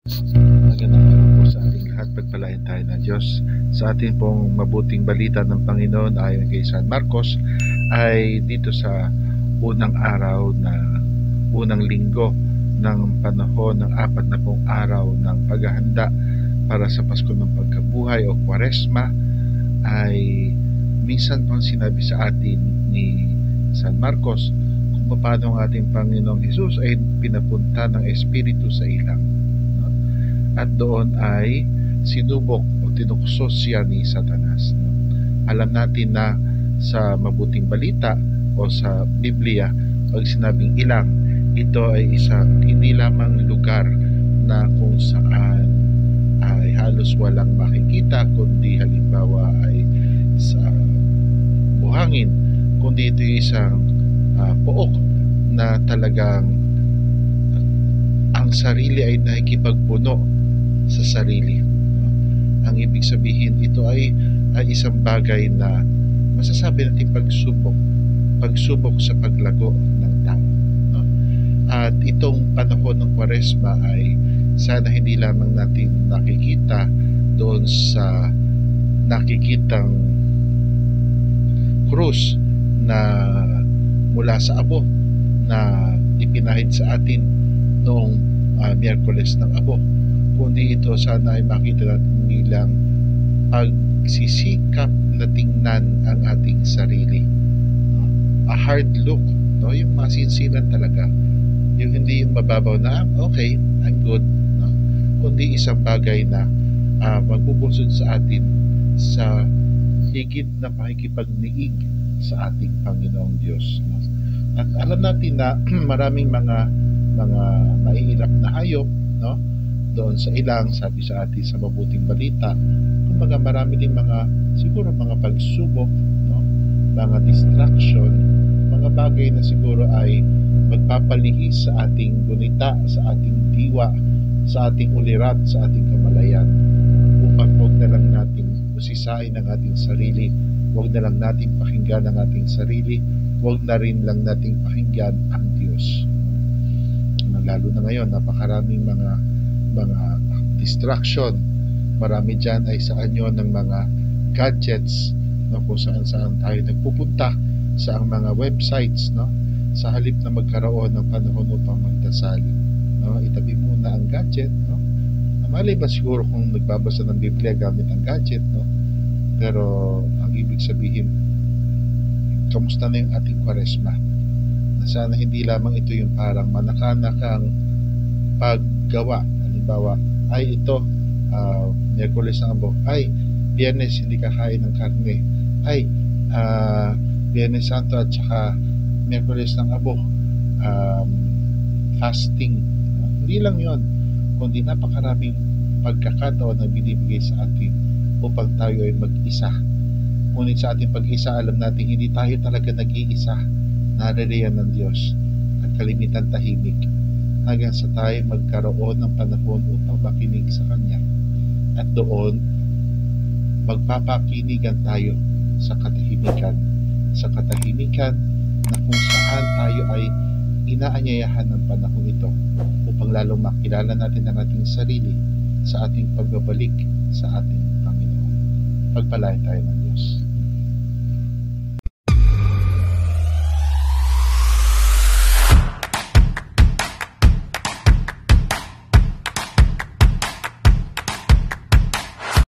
Magandang araw po sa ating lahat. Pagpalain tayo ng Diyos. Sa ating pong mabuting balita ng Panginoon ayon kay San Marcos ay dito sa unang linggo ng panahon ng 40 araw ng paghahanda para sa Pasko ng Pagkabuhay o Kwaresma, ay minsan pang sinabi sa atin ni San Marcos kung paano ang ating Panginoong Hesus ay pinapunta ng Espiritu sa ilang. At doon ay sinubok o tinukso siya ni Satanas. Alam natin na sa mabuting balita o sa Biblia, pag sinabing ilang, ito ay isang hindi lamang lugar na kung saan ay halos walang makikita, kundi halimbawa ay sa buhangin, kundi ito isang pook na talagang ang sarili ay nakikipagpuno sa sarili. Ang ibig sabihin, ito ay isang bagay na masasabi natin pagsubok sa paglago ng tao. At itong panahon ng Kwaresma ay sana hindi lamang natin nakikita doon sa nakikitang krus na mula sa abo na ipinahid sa atin noong Miyerkules ng Abo, kundi ito sana ay makita natin bilang pagsisikap na tingnan ang ating sarili. A hard look, yung masinsinan talaga. Yung hindi yung mababaw na, okay, I'm good. Kundi isang bagay na magbubunsod sa atin sa higit na pakikipagniig sa ating Panginoong Diyos. At alam natin na maraming mga maiilap na hayop, doon sa ilang, sabi sa atin sa mabuting balita, kumbaga marami din siguro mga pagsubok, mga distraction, mga bagay na siguro ay magpapalihis sa ating gunita, sa ating diwa, sa ating ulirat, sa ating kamalayan, upang huwag na lang nating usisain ang ating sarili, huwag na lang nating pakinggan ang ating sarili, huwag na rin lang nating pakinggan ang Diyos. Lalo na ngayon, napakaraming mga distraction. Marami dyan ay sa anyo ng mga gadgets, kung saan tayo nagpupunta sa ang mga websites, sa halip na magkaroon ng panahon upang magdasal. Itabi muna ang gadget. Malay ba siguro kung nagbabasa ng Biblia gamit ang gadget, pero ang ibig sabihin, kamusta na yung ating Kwaresma? Na sana hindi lamang ito yung parang manakanakang paggawa. Halimbawa, ay ito, Miyerkules ng Abo, ay Biyernes hindi kakain ng karne, ay Biyernes Santo at saka Miyerkules ng Abo, fasting. Hindi lang yon, kundi napakaraming pagkakataon na binibigay sa atin upang tayo ay mag-isa. Ngunit sa ating pag-isa, alam natin hindi tayo talaga nag-iisa. Naririyan ng Diyos at kalimitan tahimik hanggang sa tayo magkaroon ng panahon upang makinig sa Kanya. At doon, magpapakinigan tayo sa katahimikan na kung saan tayo ay inaanyayahan ng panahon ito upang lalong makilala natin ang ating sarili sa ating pagbabalik sa ating Panginoon. Pagpalain tayo ng Diyos.